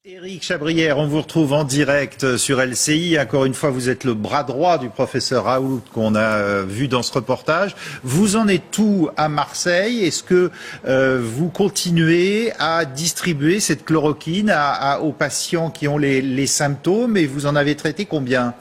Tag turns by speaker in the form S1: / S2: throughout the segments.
S1: Éric Chabrière, on vous retrouve en direct sur LCI. Encore une fois, vous êtes le bras droit du professeur Raoult qu'on a vu dans ce reportage. Vous en êtes où à Marseille? Est-ce que vous continuez à distribuer cette chloroquine aux patients qui ont les symptômes, et vous en avez traité combien?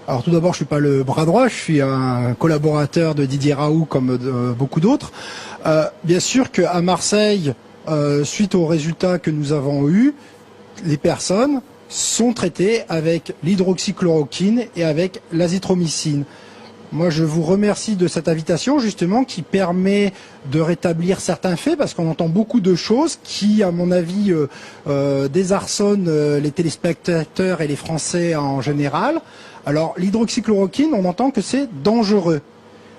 S2: Alors tout d'abord, je suis pas le bras droit, je suis un collaborateur de Didier Raoult comme beaucoup d'autres. Bien sûr qu'à Marseille, suite aux résultats que nous avons eus, les personnes sont traitées avec l'hydroxychloroquine et avec l'azithromycine. Moi, je vous remercie de cette invitation, justement, qui permet de rétablir certains faits, parce qu'on entend beaucoup de choses qui, à mon avis, désarçonnent les téléspectateurs et les Français en général. Alors, l'hydroxychloroquine, on entend que c'est dangereux.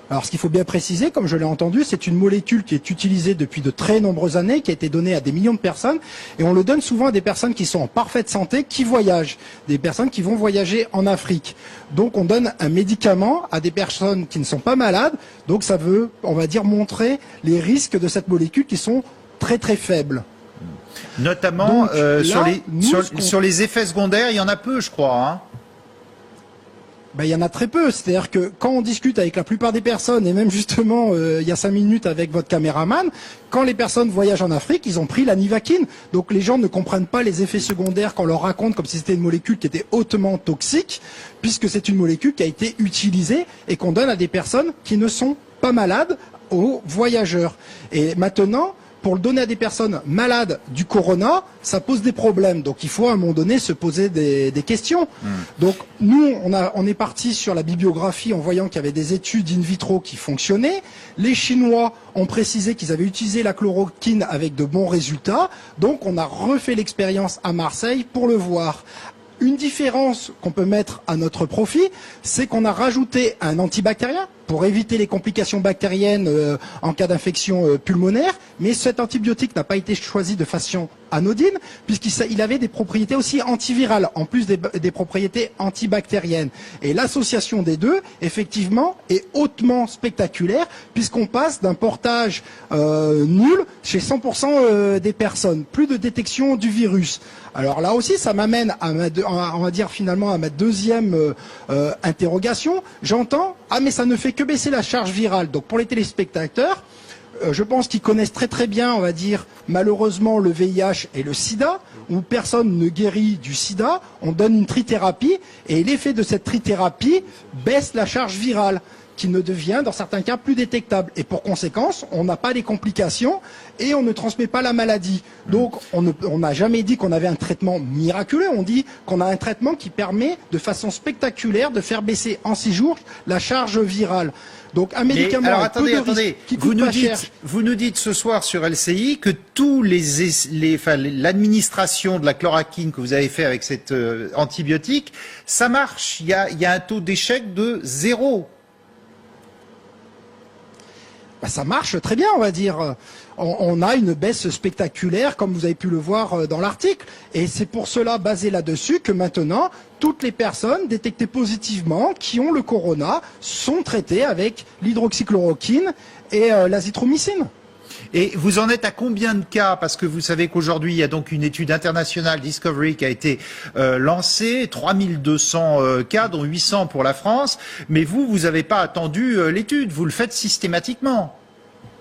S2: Alors, ce qu'il faut bien préciser, comme je l'ai entendu, c'est une molécule qui est utilisée depuis de très nombreuses années, qui a été donnée à des millions de personnes, et on le donne souvent à des personnes qui sont en parfaite santé, qui voyagent, des personnes qui vont voyager en Afrique. Donc, on donne un médicament à des personnes qui ne sont pas malades, donc ça veut, on va dire, montrer les risques de cette molécule qui sont très très faibles.
S1: Notamment sur les effets secondaires, il y en a peu, je crois, hein.
S2: Ben, il y en a très peu, c'est-à-dire que quand on discute avec la plupart des personnes, et même justement il y a 5 minutes avec votre caméraman, quand les personnes voyagent en Afrique, ils ont pris la Nivaquine. Donc les gens ne comprennent pas les effets secondaires qu'on leur raconte comme si c'était une molécule qui était hautement toxique, puisque c'est une molécule qui a été utilisée et qu'on donne à des personnes qui ne sont pas malades, aux voyageurs. Et maintenant, pour le donner à des personnes malades du corona, ça pose des problèmes. Donc il faut à un moment donné se poser des questions. Donc nous, on est parti sur la bibliographie en voyant qu'il y avait des études in vitro qui fonctionnaient. Les Chinois ont précisé qu'ils avaient utilisé la chloroquine avec de bons résultats. Donc on a refait l'expérience à Marseille pour le voir. Une différence qu'on peut mettre à notre profit, c'est qu'on a rajouté un antibactérien pour éviter les complications bactériennes en cas d'infection pulmonaire, mais cet antibiotique n'a pas été choisi de façon anodine, puisqu'il avait des propriétés aussi antivirales, en plus des propriétés antibactériennes. Et l'association des deux, effectivement, est hautement spectaculaire, puisqu'on passe d'un portage nul chez 100% des personnes, plus de détection du virus. Alors là aussi, ça m'amène à on va dire finalement à ma deuxième interrogation. J'entends, mais ça ne fait que baisser la charge virale. Donc pour les téléspectateurs, je pense qu'ils connaissent très très bien, on va dire, malheureusement le VIH et le sida, où personne ne guérit du sida, on donne une trithérapie, et l'effet de cette trithérapie baisse la charge virale, qui ne devient, dans certains cas, plus détectable. Et pour conséquence, on n'a pas les complications et on ne transmet pas la maladie. Donc, on n'a jamais dit qu'on avait un traitement miraculeux. On dit qu'on a un traitement qui permet, de façon spectaculaire, de faire baisser en 6 jours la charge virale. Donc, un médicament avec peu de risques, qui coûte pas cher.
S1: Vous nous dites ce soir sur LCI que tous l'administration de la chloroquine que vous avez fait avec cet antibiotique, ça marche. Il y a un taux d'échec de 0.
S2: Ben, ça marche très bien, on va dire. On a une baisse spectaculaire, comme vous avez pu le voir dans l'article. Et c'est pour cela, basé là-dessus, que maintenant, toutes les personnes détectées positivement qui ont le corona sont traitées avec l'hydroxychloroquine et l'azithromycine.
S1: Et vous en êtes à combien de cas? Parce que vous savez qu'aujourd'hui, il y a donc une étude internationale, Discovery, qui a été lancée, 3200 cas, dont 800 pour la France. Mais vous n'avez pas attendu l'étude, vous le faites systématiquement.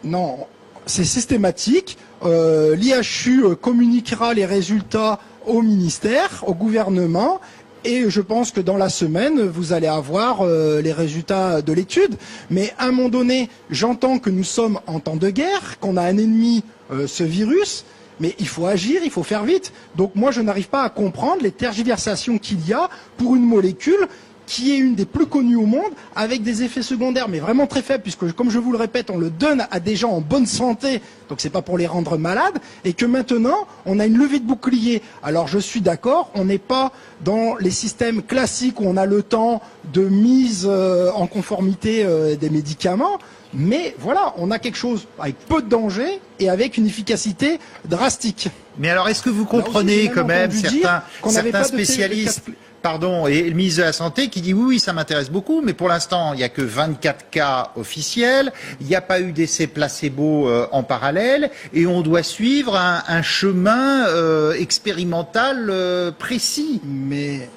S2: Non, c'est systématique. L'IHU communiquera les résultats au ministère, au gouvernement. Et je pense que dans la semaine, vous allez avoir les résultats de l'étude. Mais à un moment donné, j'entends que nous sommes en temps de guerre, qu'on a un ennemi, ce virus, mais il faut agir, il faut faire vite. Donc moi, je n'arrive pas à comprendre les tergiversations qu'il y a pour une molécule qui est une des plus connues au monde, avec des effets secondaires, mais vraiment très faibles, puisque, comme je vous le répète, on le donne à des gens en bonne santé, donc c'est pas pour les rendre malades, et que maintenant, on a une levée de bouclier. Alors je suis d'accord, on n'est pas dans les systèmes classiques où on a le temps de mise en conformité des médicaments, mais voilà, on a quelque chose avec peu de danger et avec une efficacité drastique.
S1: Mais alors, est-ce que vous comprenez quand même certains spécialistes Pardon, et le ministre de la Santé qui dit oui, ça m'intéresse beaucoup, mais pour l'instant, il n'y a que 24 cas officiels, il n'y a pas eu d'essai placebo en parallèle, et on doit suivre un chemin expérimental précis.
S2: Mais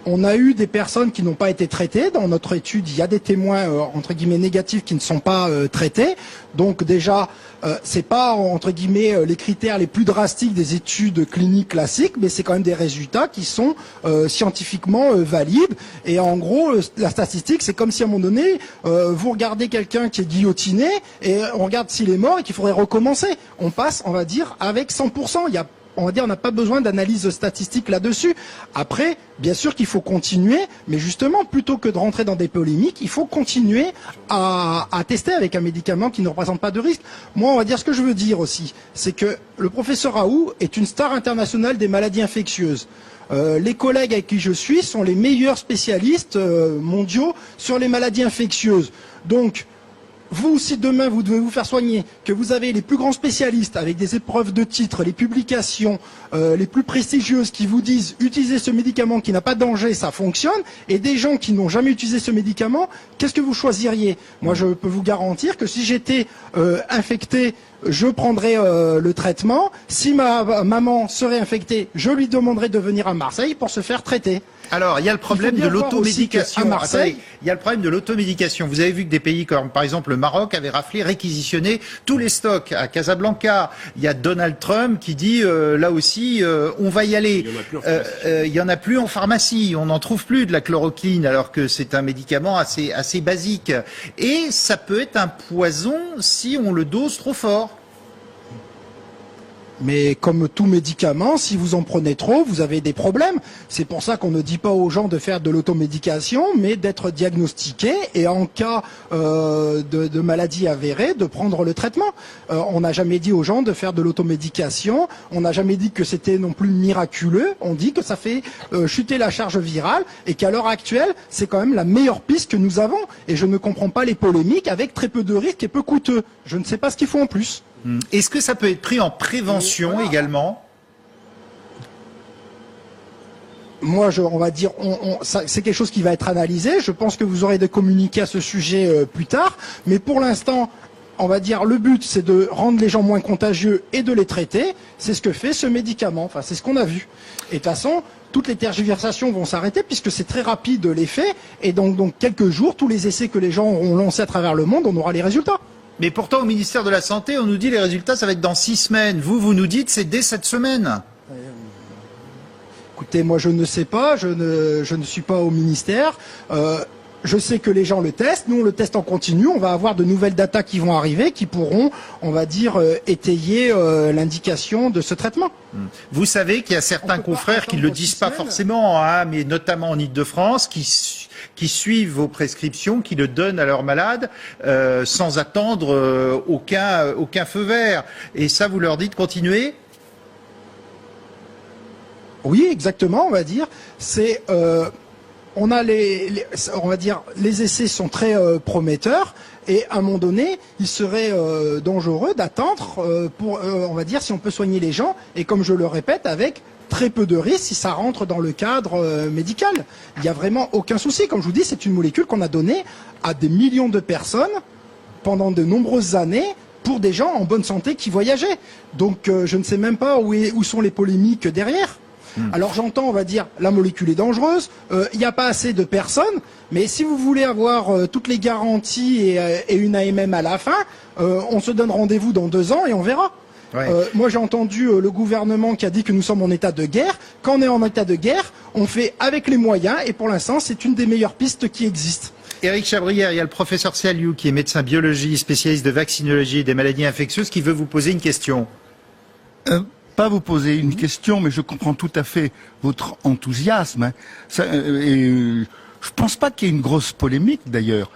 S2: on a eu des personnes qui n'ont pas été traitées. Dans notre étude, il y a des témoins entre guillemets négatifs qui ne sont pas traités. Donc déjà, c'est pas entre guillemets les critères les plus drastiques des études cliniques classiques, mais c'est quand même des résultats qui sont scientifiquement valides. Et en gros, la statistique, c'est comme si à un moment donné, vous regardez quelqu'un qui est guillotiné et on regarde s'il est mort et qu'il faudrait recommencer. On passe, on va dire, avec 100%. On va dire, on n'a pas besoin d'analyse statistique là-dessus. Après, bien sûr qu'il faut continuer, mais justement, plutôt que de rentrer dans des polémiques, il faut continuer à tester avec un médicament qui ne représente pas de risque. Moi, on va dire ce que je veux dire aussi, c'est que le professeur Raoult est une star internationale des maladies infectieuses. Les collègues avec qui je suis sont les meilleurs spécialistes mondiaux sur les maladies infectieuses. Donc, vous, si demain vous devez vous faire soigner, que vous avez les plus grands spécialistes avec des épreuves de titres, les publications les plus prestigieuses qui vous disent utilisez ce médicament qui n'a pas de danger, ça fonctionne, et des gens qui n'ont jamais utilisé ce médicament, qu'est-ce que vous choisiriez? Moi, je peux vous garantir que si j'étais infecté, je prendrais le traitement. Si ma maman serait infectée, je lui demanderais de venir à Marseille pour se faire traiter.
S1: Alors, il y a le problème de l'automédication.
S2: À Marseille,
S1: il y a le problème de l'automédication. Vous avez vu que des pays comme, par exemple, le Maroc avaient raflé, réquisitionné tous les stocks à Casablanca. Il y a Donald Trump qui dit, là aussi, on va y aller. Il y en a plus en pharmacie. On n'en trouve plus de la chloroquine, alors que c'est un médicament assez basique. Et ça peut être un poison si on le dose trop fort.
S2: Mais comme tout médicament, si vous en prenez trop, vous avez des problèmes. C'est pour ça qu'on ne dit pas aux gens de faire de l'automédication, mais d'être diagnostiqué et en cas de maladie avérée, de prendre le traitement. On n'a jamais dit aux gens de faire de l'automédication. On n'a jamais dit que c'était non plus miraculeux. On dit que ça fait chuter la charge virale et qu'à l'heure actuelle, c'est quand même la meilleure piste que nous avons. Et je ne comprends pas les polémiques avec très peu de risques et peu coûteux. Je ne sais pas ce qu'il faut en plus.
S1: Est-ce que ça peut être pris en prévention également?
S2: Moi, on va dire, c'est quelque chose qui va être analysé. Je pense que vous aurez des communiqués à ce sujet plus tard. Mais pour l'instant, on va dire, le but, c'est de rendre les gens moins contagieux et de les traiter. C'est ce que fait ce médicament. Enfin, c'est ce qu'on a vu. Et de toute façon, toutes les tergiversations vont s'arrêter puisque c'est très rapide l'effet. Et donc, quelques jours, tous les essais que les gens auront lancés à travers le monde, on aura les résultats.
S1: Mais pourtant, au ministère de la Santé, on nous dit les résultats, ça va être dans 6 semaines. Vous nous dites c'est dès cette semaine.
S2: Écoutez, moi je ne sais pas, je ne suis pas au ministère. Je sais que les gens le testent, nous on le teste en continu, on va avoir de nouvelles datas qui vont arriver, qui pourront, on va dire, étayer l'indication de ce traitement.
S1: Vous savez qu'il y a certains confrères qui ne le disent pas forcément, hein, mais notamment en Ile-de-France, qui suivent vos prescriptions, qui le donnent à leurs malades sans attendre aucun feu vert. Et ça, vous leur dites continuez?
S2: Oui, exactement, on va dire. C'est on a on va dire, les essais sont très prometteurs. Et à un moment donné, il serait dangereux d'attendre pour, on va dire, si on peut soigner les gens. Et comme je le répète, avec très peu de risques si ça rentre dans le cadre médical. Il n'y a vraiment aucun souci. Comme je vous dis, c'est une molécule qu'on a donnée à des millions de personnes pendant de nombreuses années pour des gens en bonne santé qui voyageaient. Donc je ne sais même pas où sont les polémiques derrière. Alors j'entends, on va dire, la molécule est dangereuse, il n'y a pas assez de personnes, mais si vous voulez avoir toutes les garanties et une AMM à la fin, on se donne rendez-vous dans 2 ans et on verra. Ouais. Moi j'ai entendu le gouvernement qui a dit que nous sommes en état de guerre. Quand on est en état de guerre, on fait avec les moyens et pour l'instant c'est une des meilleures pistes qui existent.
S1: Éric Chabrière, il y a le professeur Sialiou qui est médecin biologie, spécialiste de vaccinologie et des maladies infectieuses qui veut vous poser une question.
S3: Pas vous poser une question, mais je comprends tout à fait votre enthousiasme. Je pense pas qu'il y ait une grosse polémique d'ailleurs.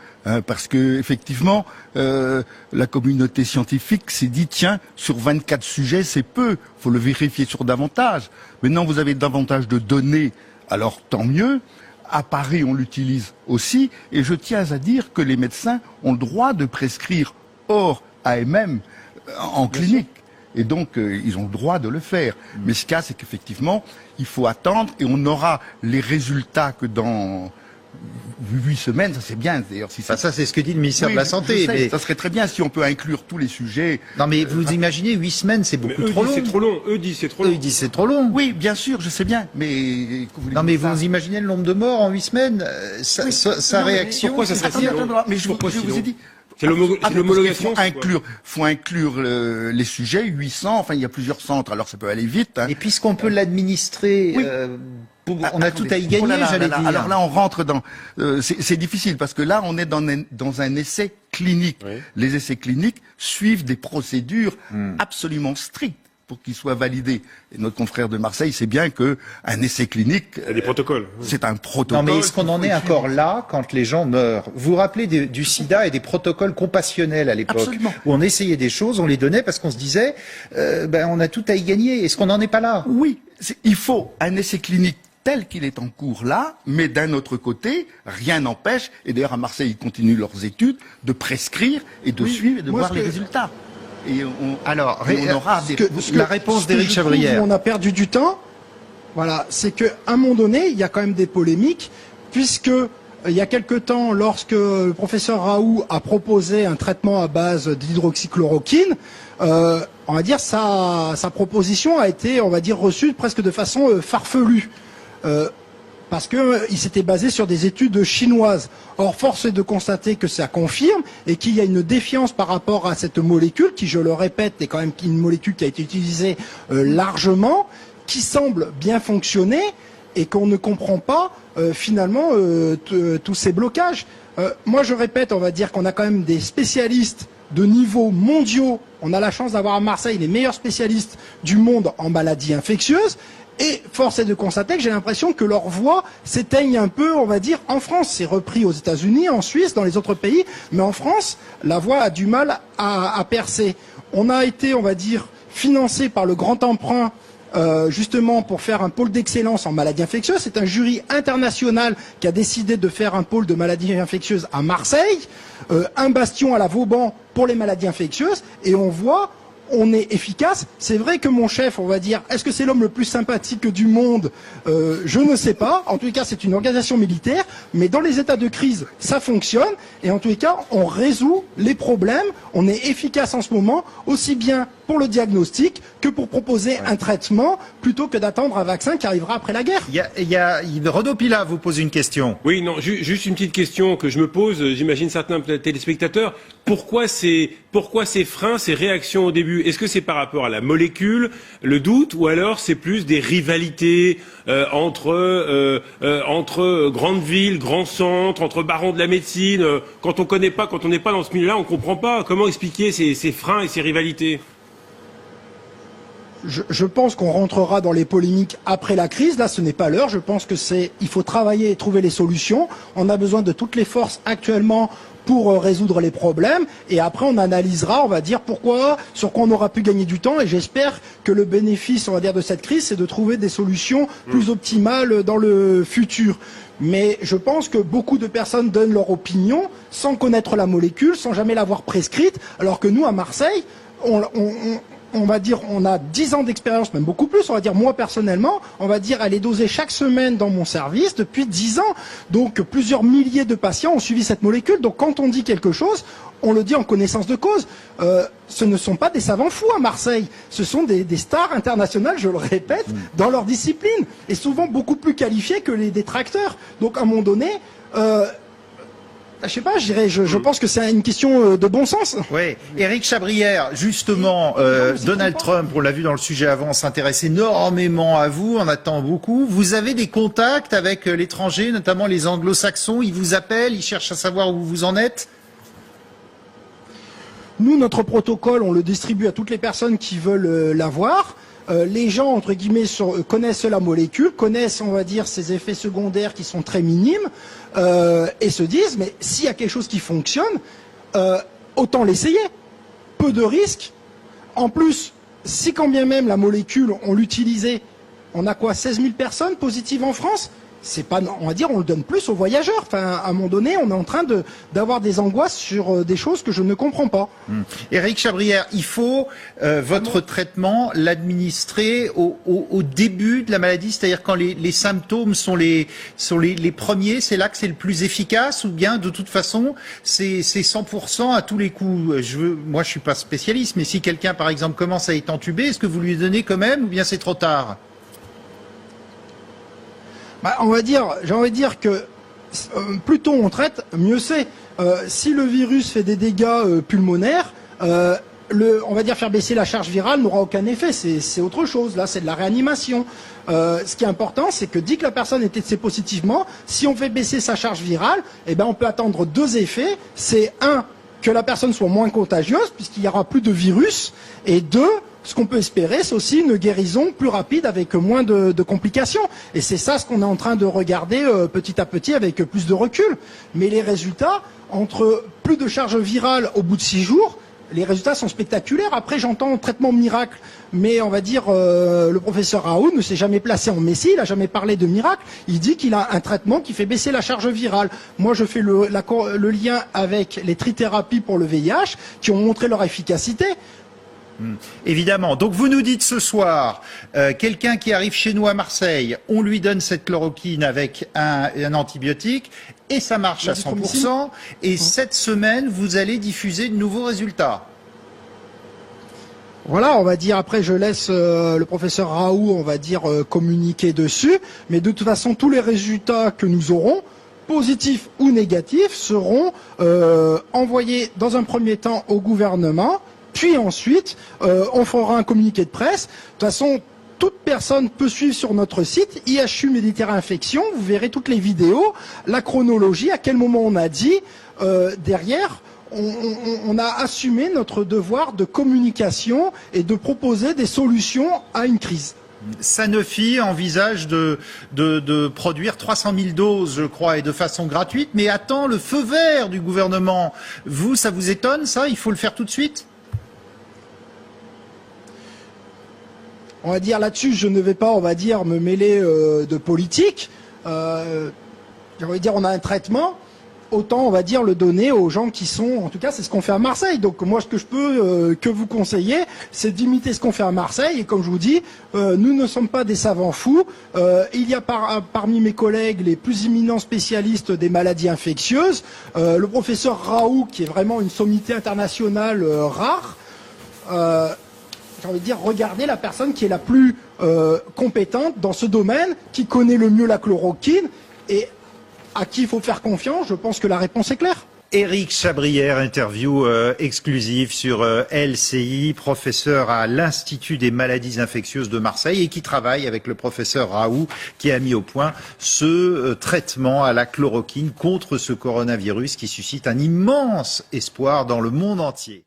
S3: Parce que effectivement, la communauté scientifique s'est dit tiens, sur 24 sujets, c'est peu, faut le vérifier sur davantage. Maintenant, vous avez davantage de données, alors tant mieux. À Paris, on l'utilise aussi, et je tiens à dire que les médecins ont le droit de prescrire hors AMM en clinique. Et donc, ils ont le droit de le faire. Mais ce cas, c'est qu'effectivement, il faut attendre et on aura les résultats que dans 8 semaines, ça c'est bien. D'ailleurs, si
S1: ça c'est ce que dit le ministère de la Santé.
S3: Mais ça serait très bien si on peut inclure tous les sujets.
S1: Non, mais vous imaginez, 8 semaines, c'est beaucoup trop long.
S4: C'est trop long. Eux disent c'est trop long.
S1: Eux disent c'est trop long.
S3: Oui, bien sûr, je sais bien. Mais
S1: non, mais vous imaginez le nombre de morts en 8 semaines, sa réaction.
S4: Pourquoi ça serait si long?
S3: Mais je vous ai dit.
S4: C'est l'homologation.
S3: Faut inclure les sujets, 800, enfin il y a plusieurs centres, alors ça peut aller vite. Hein.
S1: Et puisqu'on peut l'administrer, on a tout à y gagner, j'allais dire.
S3: Alors là on rentre dans... c'est difficile parce que là on est dans un essai clinique. Oui. Les essais cliniques suivent des procédures absolument strictes pour qu'ils soient validés. Et notre confrère de Marseille sait bien que un essai clinique...
S4: Il y a des protocoles.
S3: C'est un protocole.
S1: Non, mais est-ce qu'on en est encore là quand les gens meurent? Vous vous rappelez du sida et des protocoles compassionnels à l'époque?
S3: Absolument.
S1: Où on essayait des choses, on les donnait parce qu'on se disait, on a tout à y gagner. Est-ce qu'on n'en est pas là?
S3: Oui, il faut un essai clinique tel qu'il est en cours là, mais d'un autre côté, rien n'empêche, et d'ailleurs à Marseille ils continuent leurs études, de prescrire et de suivre et de voir les résultats. Et on aura
S1: la réponse d'Éric Chabrière.
S2: On a perdu du temps. Voilà, c'est qu'à un moment donné, il y a quand même des polémiques, puisque il y a quelque temps, lorsque le professeur Raoult a proposé un traitement à base d'hydroxychloroquine, on va dire sa proposition a été, on va dire, reçue presque de façon farfelue. Parce qu'il s'était basé sur des études chinoises. Or, force est de constater que ça confirme et qu'il y a une défiance par rapport à cette molécule, qui, je le répète, est quand même une molécule qui a été utilisée largement, qui semble bien fonctionner et qu'on ne comprend pas finalement tous ces blocages. Moi, je répète, on va dire qu'on a quand même des spécialistes de niveau mondiaux. On a la chance d'avoir à Marseille les meilleurs spécialistes du monde en maladies infectieuses. Et force est de constater que j'ai l'impression que leur voix s'éteigne un peu, on va dire, en France. C'est repris aux États-Unis, en Suisse, dans les autres pays. Mais en France, la voix a du mal à percer. On a été, on va dire, financé par le grand emprunt justement pour faire un pôle d'excellence en maladies infectieuses. C'est un jury international qui a décidé de faire un pôle de maladies infectieuses à Marseille, un bastion à la Vauban pour les maladies infectieuses. Et on voit... on est efficace. C'est vrai que mon chef, on va dire, est-ce que c'est l'homme le plus sympathique du monde? Je ne sais pas. En tous les cas, c'est une organisation militaire. Mais dans les états de crise, ça fonctionne. Et en tous les cas, on résout les problèmes. On est efficace en ce moment, aussi bien pour le diagnostic que pour proposer un traitement, plutôt que d'attendre un vaccin qui arrivera après la guerre.
S1: Renaud Pila vous pose une question.
S4: Oui, non, juste une petite question que je me pose. J'imagine certains téléspectateurs. Pourquoi ces freins, ces réactions au début? Est-ce que c'est par rapport à la molécule, le doute, ou alors c'est plus des rivalités entre grandes villes, grands centres, entre barons de la médecine? Quand on connaît pas, quand on n'est pas dans ce milieu-là, on comprend pas. Comment expliquer ces freins et ces rivalités?
S2: Je pense qu'on rentrera dans les polémiques après la crise. Là, ce n'est pas l'heure. Je pense que il faut travailler et trouver les solutions. On a besoin de toutes les forces actuellement pour résoudre les problèmes. Et après, on analysera, on va dire pourquoi, sur quoi on aura pu gagner du temps. Et j'espère que le bénéfice, on va dire, de cette crise, c'est de trouver des solutions plus optimales dans le futur. Mais je pense que beaucoup de personnes donnent leur opinion sans connaître la molécule, sans jamais l'avoir prescrite, alors que nous, à Marseille, on va dire, on a 10 ans d'expérience, même beaucoup plus, on va dire, moi personnellement, on va dire, elle est dosée chaque semaine dans mon service depuis 10 ans. Donc, plusieurs milliers de patients ont suivi cette molécule. Donc, quand on dit quelque chose, on le dit en connaissance de cause. Ce ne sont pas des savants fous à Marseille. Ce sont des stars internationales, je le répète, dans leur discipline. Et souvent beaucoup plus qualifiés que les détracteurs. Donc, à un moment donné, je sais pas, je pense que c'est une question de bon sens.
S1: Oui, Éric Chabrière, justement, Donald Trump, on l'a vu dans le sujet avant, s'intéresse énormément à vous, on attend beaucoup. Vous avez des contacts avec l'étranger, notamment les anglo-saxons, ils vous appellent, ils cherchent à savoir où vous en êtes?
S2: Nous, notre protocole, on le distribue à toutes les personnes qui veulent l'avoir. Les gens, entre guillemets, connaissent la molécule, connaissent, on va dire, ses effets secondaires qui sont très minimes, et se disent, mais s'il y a quelque chose qui fonctionne, autant l'essayer. Peu de risques. En plus, si quand bien même la molécule, on l'utilisait, on a quoi, 16 000 personnes positives en France? c'est pas, on va dire, on le donne plus aux voyageurs. Enfin, à un moment donné, on est en train d'avoir des angoisses sur des choses que je ne comprends pas.
S1: Éric Chabrière, il faut votre traitement l'administrer au début de la maladie, c'est-à-dire quand les symptômes sont les premiers, c'est là que c'est le plus efficace, ou bien de toute façon c'est 100% à tous les coups. Moi je suis pas spécialiste, mais si quelqu'un par exemple commence à être entubé, est-ce que vous lui donnez quand même, ou bien c'est trop tard?
S2: Bah, j'ai envie de dire que plus tôt on traite, mieux c'est. Si le virus fait des dégâts pulmonaires, on va dire faire baisser la charge virale n'aura aucun effet. C'est autre chose. Là, c'est de la réanimation. Ce qui est important, c'est que dès que la personne est testée positivement, si on fait baisser sa charge virale, eh ben on peut attendre deux effets. C'est un, que la personne soit moins contagieuse puisqu'il y aura plus de virus, et deux, ce qu'on peut espérer, c'est aussi une guérison plus rapide avec moins de complications. Et c'est ça ce qu'on est en train de regarder petit à petit avec plus de recul. Mais les résultats, entre plus de charge virale au bout de 6 jours, les résultats sont spectaculaires. Après, j'entends traitement miracle, mais on va dire le professeur Raoult ne s'est jamais placé en messie, il n'a jamais parlé de miracle. Il dit qu'il a un traitement qui fait baisser la charge virale. Moi, je fais le lien avec les trithérapies pour le VIH qui ont montré leur efficacité.
S1: Évidemment. Donc vous nous dites ce soir, quelqu'un qui arrive chez nous à Marseille, on lui donne cette chloroquine avec un antibiotique et ça marche à 100%. Et cette semaine, vous allez diffuser de nouveaux résultats.
S2: Voilà, on va dire, après je laisse le professeur Raoult, on va dire, communiquer dessus. Mais de toute façon, tous les résultats que nous aurons, positifs ou négatifs, seront envoyés dans un premier temps au gouvernement. Puis ensuite, on fera un communiqué de presse. De toute façon, toute personne peut suivre sur notre site IHU Méditerranée Infection. Vous verrez toutes les vidéos, la chronologie, à quel moment on a dit. Derrière, on a assumé notre devoir de communication et de proposer des solutions à une crise.
S1: Sanofi envisage de produire 300 000 doses, je crois, et de façon gratuite, mais attend le feu vert du gouvernement. Vous, ça vous étonne, ça? Il faut le faire tout de suite?
S2: On va dire là-dessus, je ne vais pas, on va dire, me mêler de politique. J'ai envie de dire, on a un traitement, autant, on va dire, le donner aux gens qui sont, en tout cas, c'est ce qu'on fait à Marseille. Donc moi, ce que je peux que vous conseiller, c'est d'imiter ce qu'on fait à Marseille. Et comme je vous dis, nous ne sommes pas des savants fous. Il y a parmi mes collègues les plus éminents spécialistes des maladies infectieuses. Le professeur Raoult, qui est vraiment une sommité internationale rare. J'ai envie de dire, regardez la personne qui est la plus compétente dans ce domaine, qui connaît le mieux la chloroquine et à qui il faut faire confiance. Je pense que la réponse est claire.
S1: Éric Chabrière, interview exclusive sur LCI, professeur à l'Institut des maladies infectieuses de Marseille et qui travaille avec le professeur Raoult qui a mis au point ce traitement à la chloroquine contre ce coronavirus qui suscite un immense espoir dans le monde entier.